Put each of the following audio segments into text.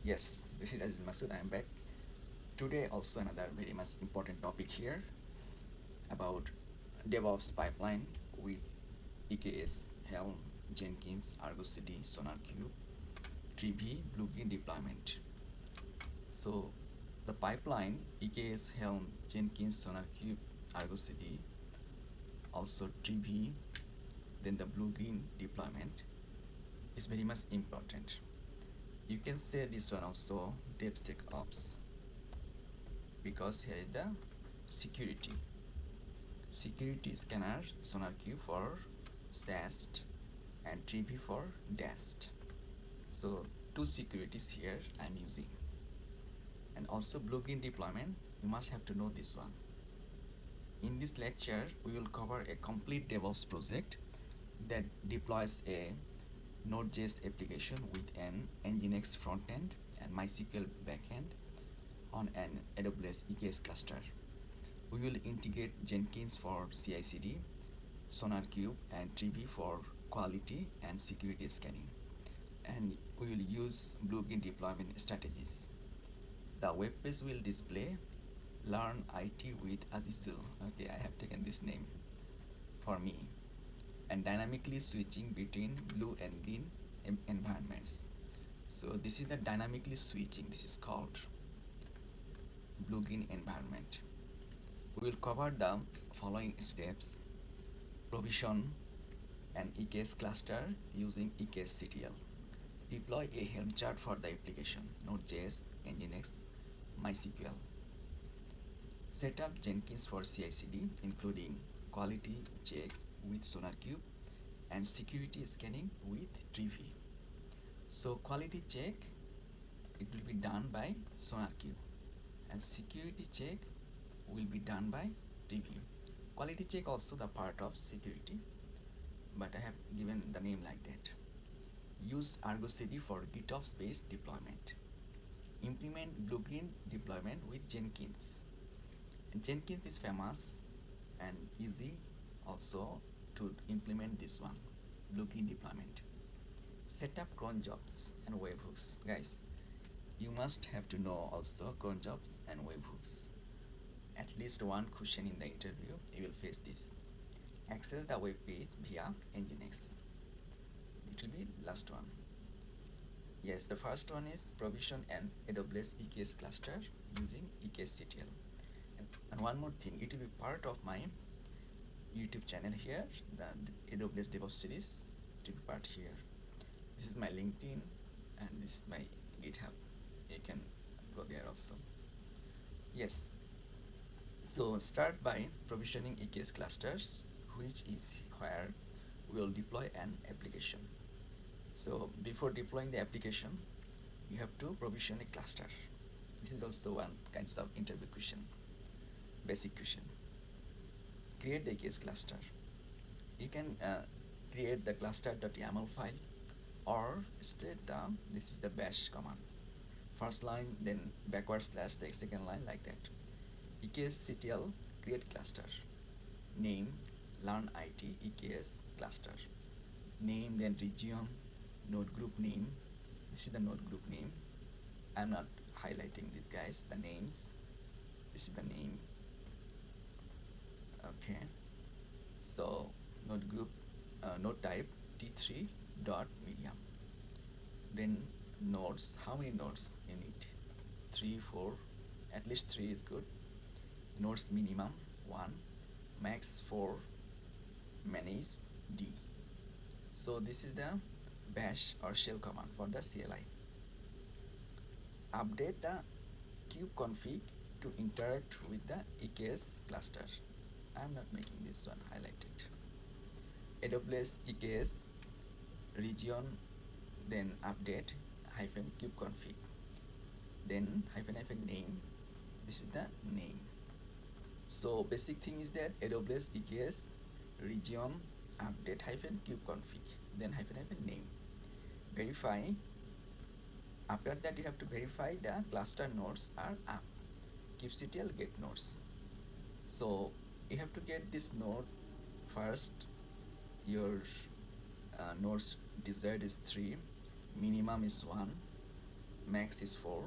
Yes, this is Azil Masood. I am back. Today, also another very much important topic here about DevOps pipeline with EKS, Helm, Jenkins, ArgoCD, SonarQube, Trivy, Blueprint deployment. So, the pipeline EKS, Helm, Jenkins, SonarQube, ArgoCD, also Trivy, then the Blueprint deployment is very much important. You can say this one also DevSecOps because here is the security scanner SonarQube for SAST and Trivy for DAST. So two securities here I'm using. And also plugin deployment, you must have to know this one. In this lecture, we will cover a complete DevOps project that deploys a Node.js application with an Nginx frontend and MySQL backend on an AWS EKS cluster. We will integrate Jenkins for CI/CD, SonarQube and Trivy for quality and security scanning. And we will use plugin deployment strategies. The web page will display Learn IT with Azizu. Okay, I have taken this name for me. And dynamically switching between blue and green environments. So this is the dynamically switching. This is called blue green environment. We will cover the following steps: provision an EKS cluster using EKS-CTL. Deploy a Helm chart for the application, Node.js, Nginx, MySQL. Set up Jenkins for CI/CD, including quality checks with SonarQube and security scanning with Trivy. So quality check, it will be done by SonarQube, and security check will be done by Trivy. Quality check also the part of security, but I have given the name like that. Use ArgoCD for GitOps based deployment. Implement blueprint deployment with Jenkins. Jenkins is famous and easy also to implement this one, blueprint deployment. Set up cron jobs and webhooks. Guys, you must have to know also cron jobs and webhooks. At least one question in the interview, you will face this. Access the web page via Nginx. It will be last one. Yes, the first one is provision an AWS EKS cluster using EKS-CTL. And one more thing, it will be part of my YouTube channel here, the AWS DevOps series. It will be part here. This is my LinkedIn and this is my GitHub. You can go there also. Yes. So start by provisioning EKS clusters, which is where we will deploy an application. So before deploying the application, you have to provision a cluster. This is also one kind of interview question, basic question. Create the EKS cluster. You can create the cluster.yaml file or straight down. This is the bash command. First line, then backward slash the second line, like that. EKS-CTL create cluster. Name learn IT EKS cluster. Name, then region, node group name. This is the node group name. I'm not highlighting these guys, the names. This is the name. Okay. So node group, node type T3 dot medium. Then nodes, how many nodes you need? 3, 4, at least 3 is good. Nodes minimum 1, max 4, manage D. So this is the bash or shell command for the CLI. Update the kubeconfig to interact with the EKS cluster. I'm not making this one highlighted. AWS EKS region, then update hyphen kubeconfig, then hyphen name. This is the name. So basic thing is that AWS EKS region update hyphen kubeconfig, then hyphen name. Verify. After that, you have to verify the cluster nodes are up. kubectl get nodes. So you have to get this node first. Your nodes desired is 3, minimum is 1, max is 4.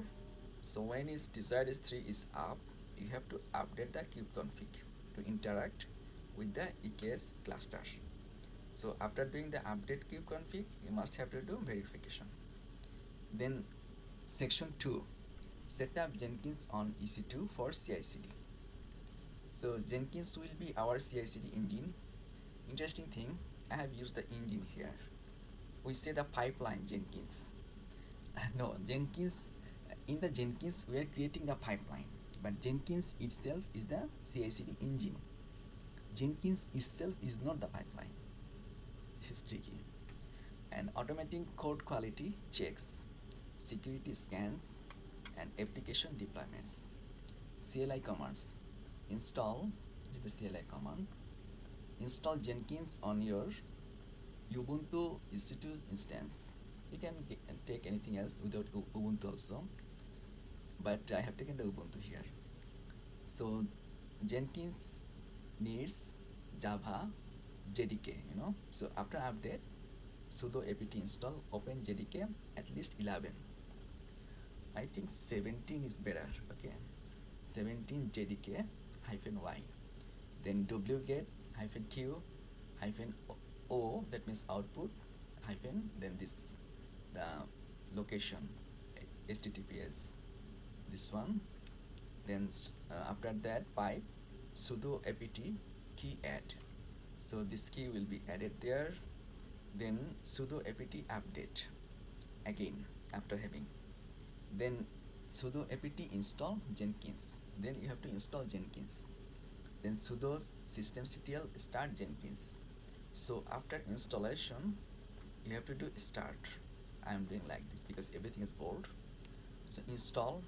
So when its desired S3 is up, you have to update the kubeconfig to interact with the EKS cluster. So after doing the update kubeconfig, you must have to do verification. Then section 2, set up Jenkins on EC2 for CI/CD. So Jenkins will be our CI/CD engine. Interesting thing, I have used the engine here. We say the pipeline Jenkins. No, Jenkins, in the Jenkins we are creating the pipeline, but Jenkins itself is the CI/CD engine. Jenkins itself is not the pipeline. This is tricky. And automating code quality checks, security scans, and application deployments. CLI commands. Install, this is the CLI command. Install Jenkins on your Ubuntu EC2 instance. You can take anything else without Ubuntu also, but I have taken the Ubuntu here. So Jenkins needs Java JDK, So after update, sudo apt install open JDK at least 11. I think 17 is better. Okay, 17 JDK -y. Then wget -q -o, that means output hyphen, then this the location HTTPS, this one. Then after that pipe sudo apt key add. So this key will be added there. Then sudo apt update again after having. Then sudo apt install Jenkins. Then you have to install Jenkins. Then sudo systemctl start Jenkins. So after installation, you have to do start. I am doing like this because everything is bold. So install,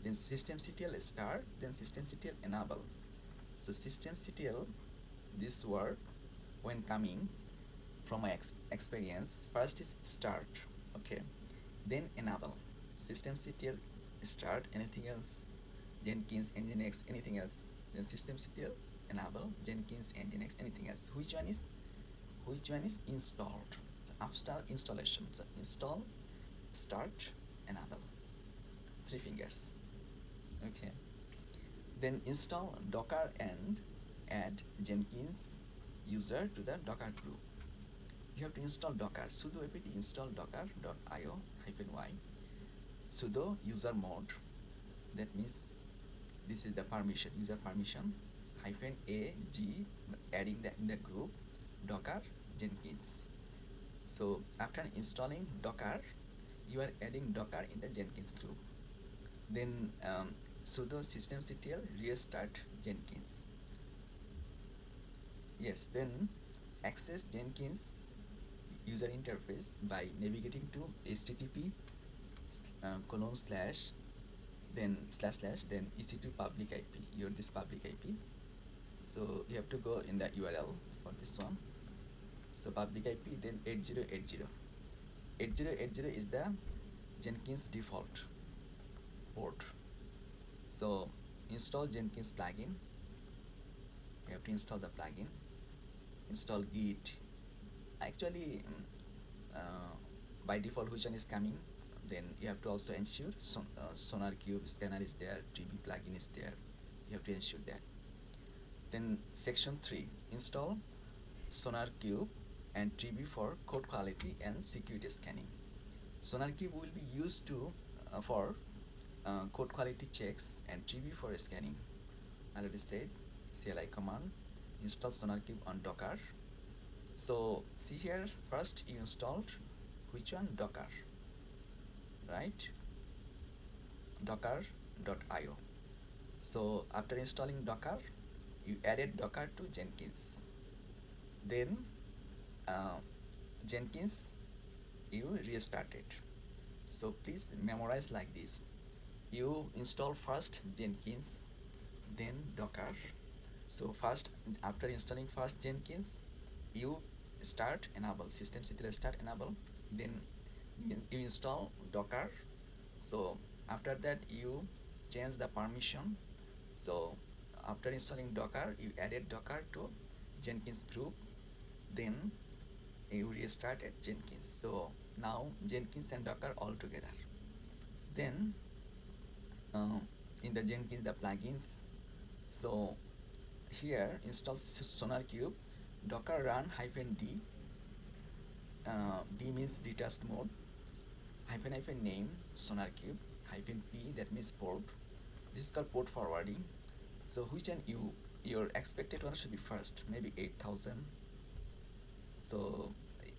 then systemctl start, then systemctl enable. So systemctl, this word when coming from my experience, first is start, okay, then enable. Systemctl start, anything else, Jenkins, Nginx, anything else, then systemctl enable, Jenkins, Nginx, anything else. Which one is installed? So after installation, so install, start, enable, 3 fingers. Okay, then install Docker and add Jenkins user to the Docker group. You have to install Docker. Sudo apt install docker.io -y. Sudo user mode, that means this is the permission, user permission -a-g, adding that in the group Docker Jenkins. So after installing Docker, you are adding Docker in the Jenkins group. Then sudo systemctl restart Jenkins. Yes, then access Jenkins user interface by navigating to http then / then EC2 public IP, this public IP. So you have to go in the URL for this one. So public IP, then 8080. 8080 is the Jenkins default port. So install Jenkins plugin. You have to install the plugin. Install Git. Actually, by default, which one is coming? Then you have to also ensure SonarQube scanner is there, Trivy plugin is there. You have to ensure that. Then section 3, install SonarQube and Trivy for code quality and security scanning. SonarQube will be used to for code quality checks and Trivy for scanning. I already said CLI command, install SonarQube on Docker. So see here, first you installed which one? Docker, right? Docker.io. So after installing Docker, you added Docker to Jenkins. Then Jenkins you restarted. So please memorize like this. You install first Jenkins, then Docker. So first, after installing first Jenkins, you start enable, systemctl start enable, then you install Docker. So after that you change the permission. So after installing Docker, you added Docker to Jenkins group, then you restarted Jenkins. So now Jenkins and Docker all together. Then in the Jenkins, the plugins, so here install SonarQube, docker run -d, d means detached mode, hyphen name SonarQube, -p, that means port. This is called port forwarding. So which one your expected one should be first, maybe 8000. So,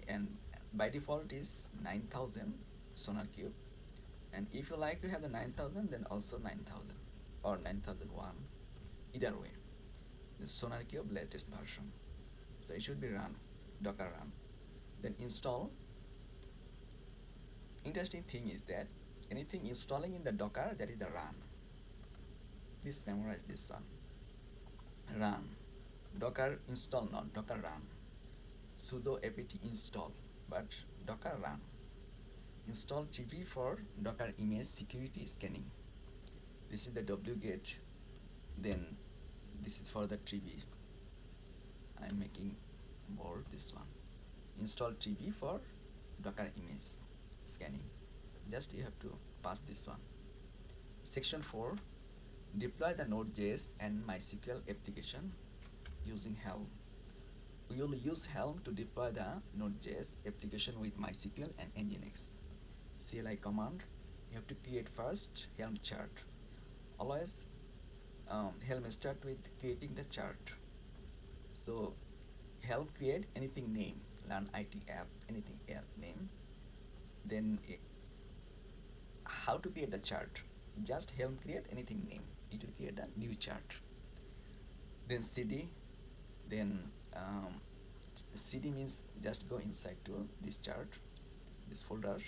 and by default is 9000 SonarQube, and if you like to have the 9000, then also 9000 or 9001, either way, the SonarQube latest version. So it should be run, docker run. Then install. Interesting thing is that anything installing in the docker, that is the run. Please memorize this one. Run. Docker install, not docker run. Sudo apt install, but docker run. Install Trivy for docker image security scanning. This is the wget. Then this is for the Trivy. I'm making bold this one. Install Trivy for docker image scanning. Just you have to pass this one. Section 4, deploy the Node.js and MySQL application using Helm. We will use Helm to deploy the Node.js application with MySQL and Nginx. CLI command, you have to create first Helm chart. Always Helm start with creating the chart. So Helm create anything name, learn IT app, anything name. Then how to create the chart? Just Helm create anything name, it will create the new chart. Then CD, then CD means just go inside to this chart, this folder,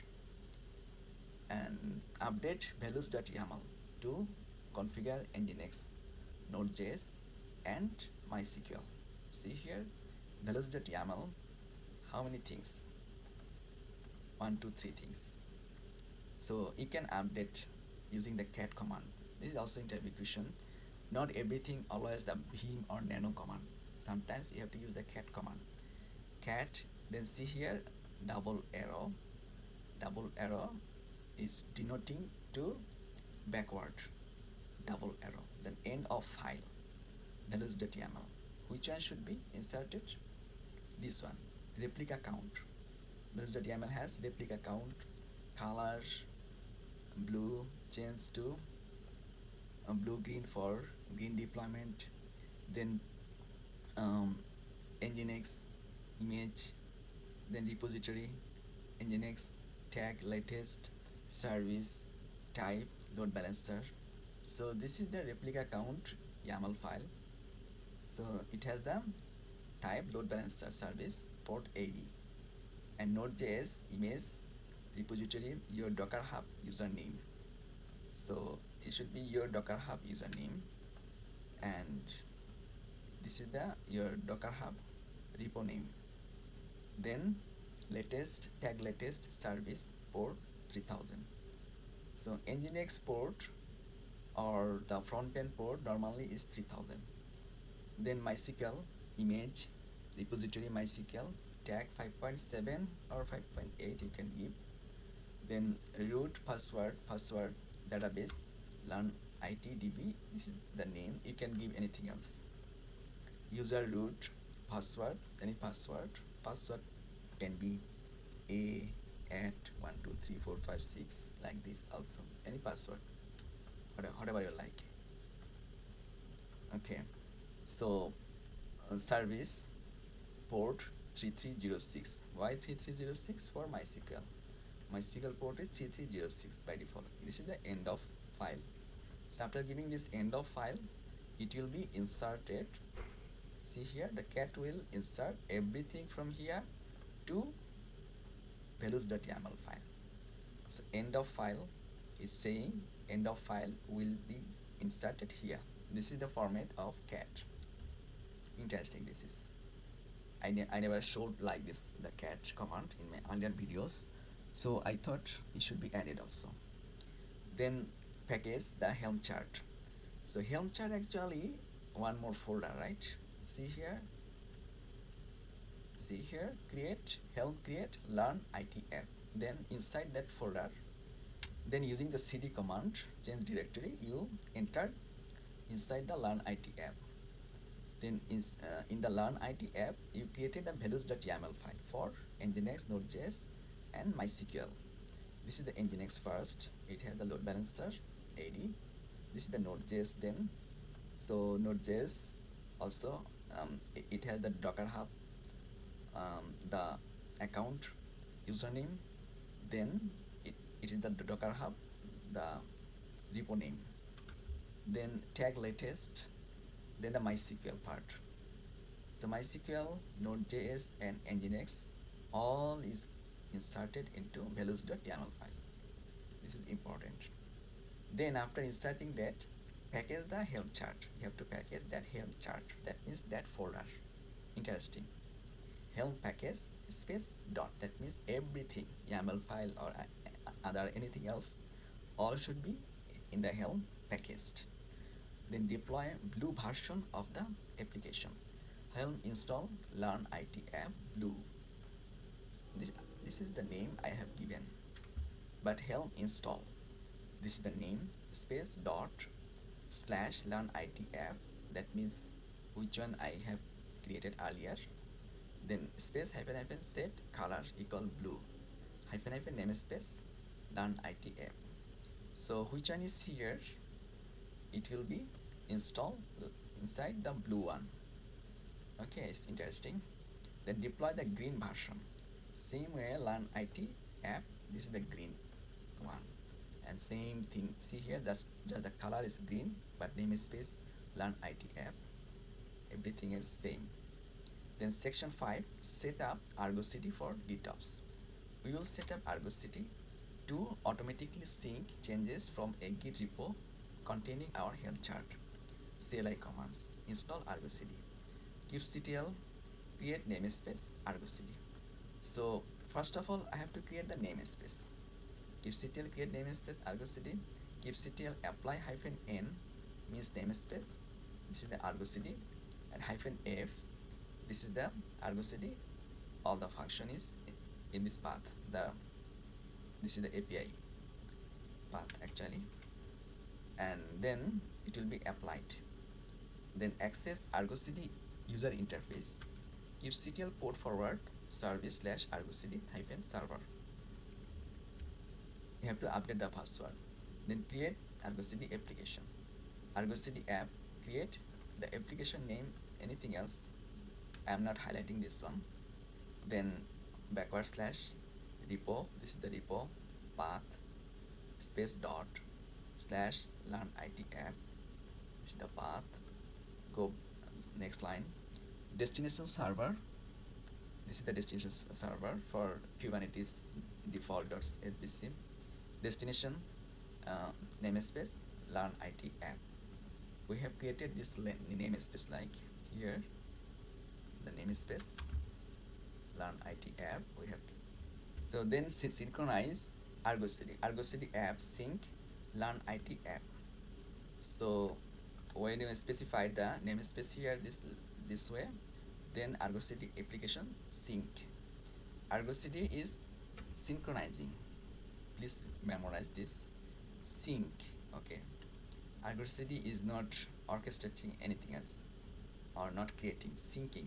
and update values.yaml to configure Nginx, Node.js, and MySQL. See here, values.yaml, how many things? 1, 2, 3 things. So you can update using the cat command. This is also interview question. Not everything always the vim or nano command. Sometimes you have to use the cat command. Cat, then see here, double arrow. Double arrow is denoting to backward. Double arrow. Then end of file. values.yaml. Which one should be inserted? This one. Replica count. values.yaml has replica count, color, blue, change to blue green for green deployment. Then Nginx image, then repository, Nginx tag latest, service, type, load balancer. So this is the replica count YAML file. So it has the type, load balancer, service, port 80, and Node.js image, repository, your Docker Hub username. So it should be your Docker Hub username, and this is the your Docker Hub repo name. Then latest, tag latest, service, port 3000. So Nginx port or the front end port normally is 3000. Then MySQL image, repository MySQL, tag 5.7 or 5.8 you can give. Then root password database, learn ITDB, this is the name, you can give anything else. User root password, any password can be a at 1 2 3 4 5 6 like this, also any password, whatever you like. Okay, so service port 3306. Why 3306? For MySQL port is 3306 by default. This is the end of file. So after giving this end of file, it will be inserted. See here, the cat will insert everything from here to values.yaml file. So end of file is saying end of file will be inserted here. This is the format of cat. Interesting, this is. I never showed like this the cat command in my earlier videos, so I thought it should be added also. Then package the Helm chart. So Helm chart actually one more folder, right? See here, create Helm, create learn IT app. Then inside that folder Then using the cd command, change directory, you enter inside the learn IT app. Then in the learn IT app, you created a values.yaml file for Nginx, Node.js, and MySQL. This is the Nginx first. It has the load balancer, AD. This is the Node.js then. So Node.js also, it has the Docker Hub, the account username, then it is the Docker Hub, the repo name, then tag latest, then the MySQL part. So MySQL, Node.js, and Nginx all is inserted into values.yaml file. This is important. Then after inserting that, package the Helm chart. You have to package that Helm chart. That means that folder. Interesting. Helm package space dot. That means everything, YAML file or other anything else, all should be in the Helm packaged. Then deploy blue version of the application. Helm install learn IT app blue. This is the name I have given. But Helm install, this is the name, space dot slash learn IT app. That means which one I have created earlier. Then space hyphen hyphen set color equal blue, hyphen hyphen namespace learn IT app. So which one is here? It will be installed inside the blue one. Okay, it's interesting. Then deploy the green version. Same way learn IT app, this is the green one. And same thing, see here, that's just the color is green, but namespace learn IT app. Everything is same. Then section 5, set up ArgoCD for GitOps. We will set up ArgoCD to automatically sync changes from a Git repo containing our Helm chart. CLI commands, install ArgoCD, kubectl, create namespace ArgoCD. So first of all, I have to create the namespace. kubectl create namespace ArgoCD, kubectl apply hyphen n means namespace. This is the ArgoCD, and hyphen f, this is the ArgoCD. All the function is in this path. This is the API path actually, and then it will be applied. Then access ArgoCD user interface, kubectl port forward service slash ArgoCD hyphen server. You have to update the password. Then create ArgoCD application, ArgoCD app, create the application name, anything else. I am not highlighting this one. Then backward slash repo, this is the repo path, space dot slash learn IT app, this is the path. Go next line, destination server, this is the destination server for Kubernetes default.sbc. Destination namespace learn IT app. We have created this namespace like here, the namespace learn IT app we have. So then synchronize ArgoCD app sync learn IT app. So when you specify the namespace here this way, then ArgoCD application sync. ArgoCD is synchronizing. Please memorize this. Sync. Okay. ArgoCD is not orchestrating anything else or not creating, syncing.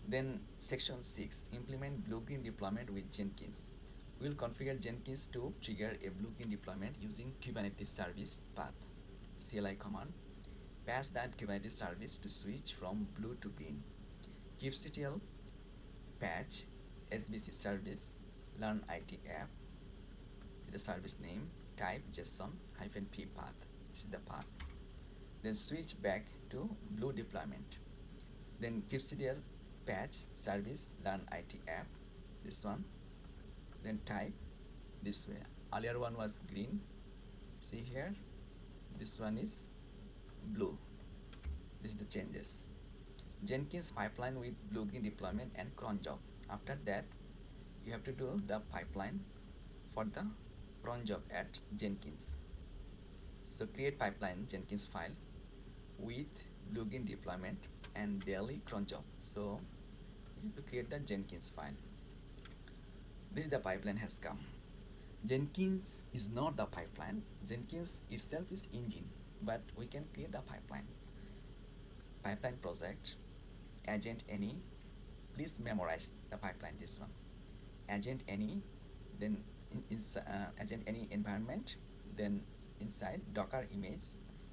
Then section 6, implement blue-green deployment with Jenkins. We will configure Jenkins to trigger a blue-green deployment using Kubernetes service path. CLI command, pass that Kubernetes service to switch from blue to green. kubectl patch SBC service learn IT app, the service name, type JSON -p path. This is the path. Then switch back to blue deployment. Then kubectl patch service learn IT app, this one. Then type this way. Earlier one was green. See here, this one is blue. This is the changes. Jenkins pipeline with blue-green deployment and cron job. After that, you have to do the pipeline for the cron job at Jenkins. So create pipeline Jenkins file with blue-green deployment and daily cron job. So you have to create the Jenkins file. This is the pipeline has come. Jenkins is not the pipeline. Jenkins itself is engine, but we can create the pipeline. Pipeline project, agent any. Please memorize the pipeline. This one, agent any. Then agent any environment. Then inside Docker image,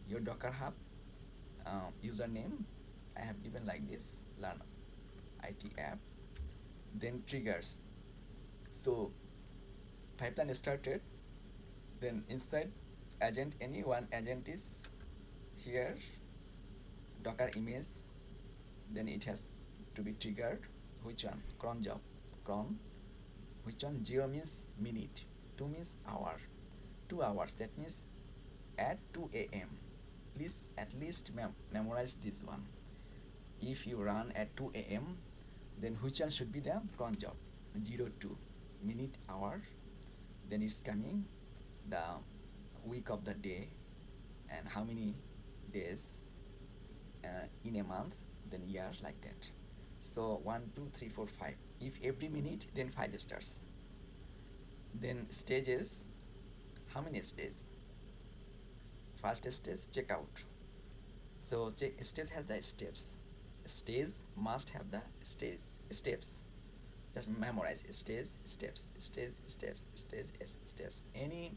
your Docker Hub username. I have given like this. Learn IT app. Then triggers. So pipeline started, then inside agent any, one agent is here, Docker image, then it has to be triggered. Which one? Cron job. Cron. Which one? 0 means minute, 2 means hour, 2 hours, that means at 2 a.m. Please at least memorize this one. If you run at 2 a.m., then which one should be the cron job? 02 minute, hour, then it's coming the week of the day and how many days in a month, then year, like that. So 1 2 3 4 5. If every minute, then 5 stars. Then stages, how many stages? First stage, checkout. So stage has the steps. Stage must have the steps. Just memorize steps. Any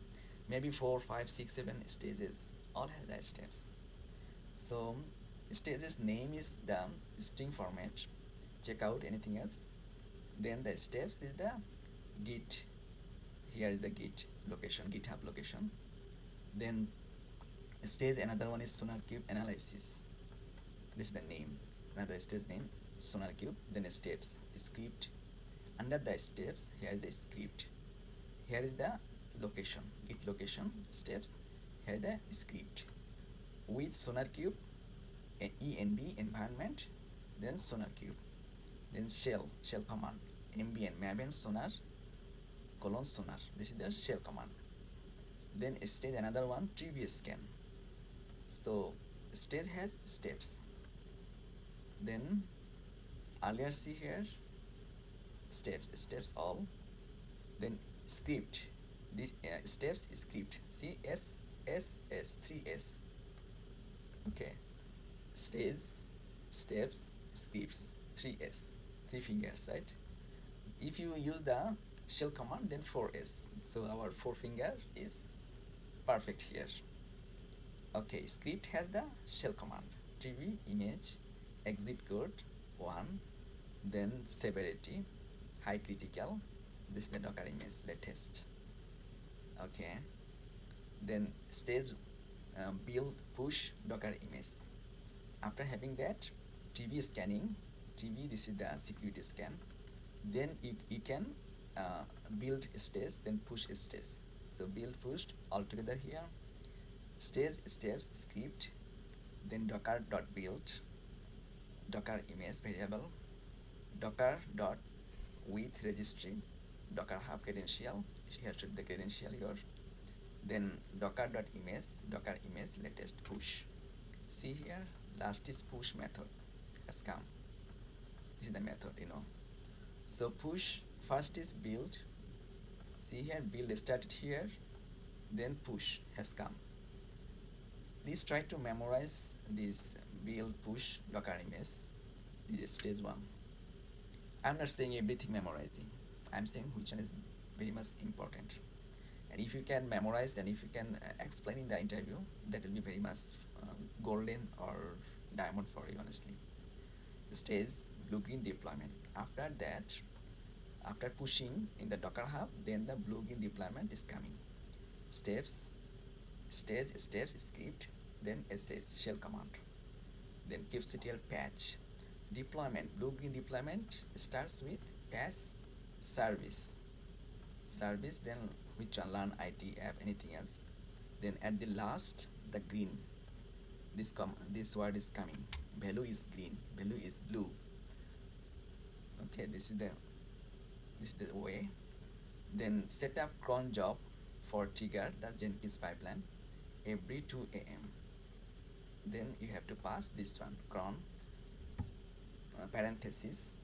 maybe 4 5 6 7 stages, all have the steps. So stages name is the string format. Checkout, anything else. Then the steps is the git. Here is the git location, GitHub location. Then stage, another one is SonarQube analysis. This is the name, another stage name, SonarQube. Then steps, script. Under the steps, here is the script. Here is the location, git location, steps. Here is the script. With SonarQube, env environment, then SonarQube. Then shell command, mbn maven sonar :sonar. This is the shell command. Then stage, another one, Trivy scan. So stage has steps. Then earlier see here, steps all. Then script, this steps script. See S 3S. Okay, stage, steps, scripts, 3S, 3 fingers, right? If you use the shell command, then 4S. So our 4 finger is perfect here. Okay, script has the shell command, Trivy image, exit code 1, then severity, high critical. This is the Docker image latest. Okay, then stage build push Docker image. After having that, Trivy scanning. Trivy, this is the security scan. Then you can build stage, then push stage. So build pushed all together here. Stage, steps, script, then docker.build, Docker image variable, docker.with registry, Docker Hub credential. Here should be the credential here. Then docker.image latest push. See here, last is push method has come. This is the method, So push, first is build. See here, build started here, then push has come. Please try to memorize this build push Docker image. This is stage 1. I'm not saying everything memorizing. I'm saying which one is very much important. And if you can memorize and if you can explain in the interview, that will be very much golden or diamond for you, honestly. Stage blue-green deployment. After that, after pushing in the Docker Hub, then the blue-green deployment is coming. Steps, stage, script, then sh shell command. Then kubectl patch. Deployment, blue-green deployment starts with patch service. Then which one? Learn IT app, anything else. Then at the last, the green. This word is coming. Value is green, value is blue. Okay, this is the way. Then set up cron job for trigger the Jenkins pipeline every 2 a.m. Then you have to pass this one, cron parenthesis,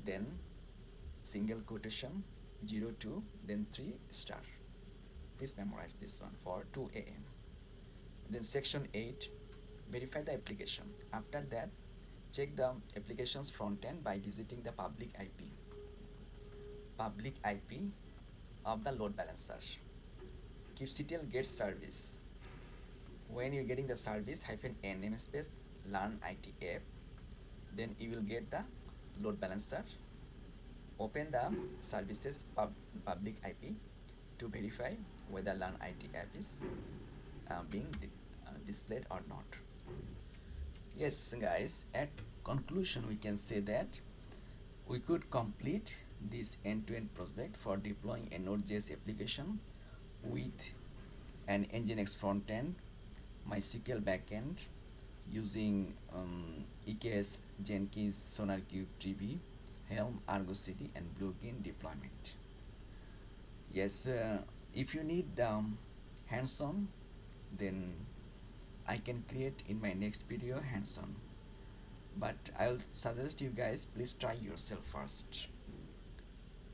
then single quotation 02, then 3 star. Please memorize this one for 2 a.m. Then section 8, verify the application. After that, check the application's front end by visiting the public IP of the load balancer. kubectl gets service. When you're getting the service -nm space learn IT app, then you will get the load balancer. Open the services public IP to verify whether learn IT app is being displayed or not. Yes, guys, at conclusion, we can say that we could complete this end-to-end project for deploying a Node.js application with an Nginx front-end, MySQL backend, using EKS, Jenkins, SonarQube, Trivy, Helm, ArgoCD, and plugin deployment. Yes, if you need hands-on, then I can create in my next video hands-on. But I'll suggest you guys, please try yourself first.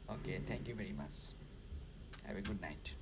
Okay, thank you very much. Have a good night.